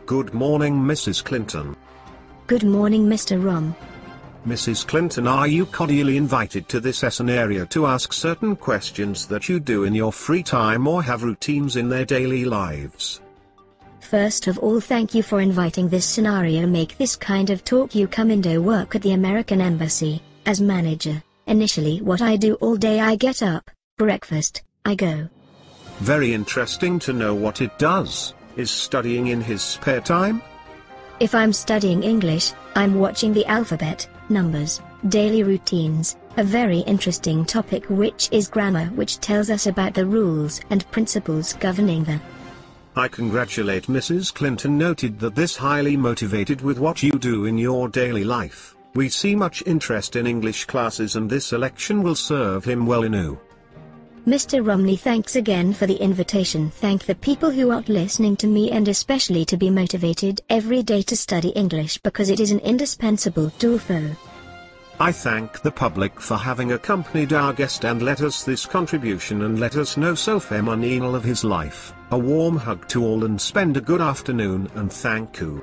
Good morning, Mrs. Clinton. Good morning, Mr. Rom. Mrs. Clinton, are you cordially invited to this scenario to ask certain questions that you do in your free time or have routines in their daily lives? First of all, thank you for inviting this scenario. Make this kind of talk. You come and work at the American Embassy, as manager. Initially what I do all day, I get up, breakfast, I go. Very interesting to know what it does. Is studying in his spare time? If I'm studying English, I'm watching the alphabet, numbers, daily routines, a very interesting topic which is grammar, which tells us about the rules and principles governing the. I congratulate Mrs. Clinton. Noted that this highly motivated with what you do in your daily life. We see much interest in English classes and this election will serve him well. Mr. Romney, thanks again for the invitation. Thank the people who are listening to me, and especially to be motivated every day to study English, because it is an indispensable tool for. I thank the public for having accompanied our guest and let us this contribution and let us know so phenomenal of his life. A warm hug to all and spend a good afternoon and thank you.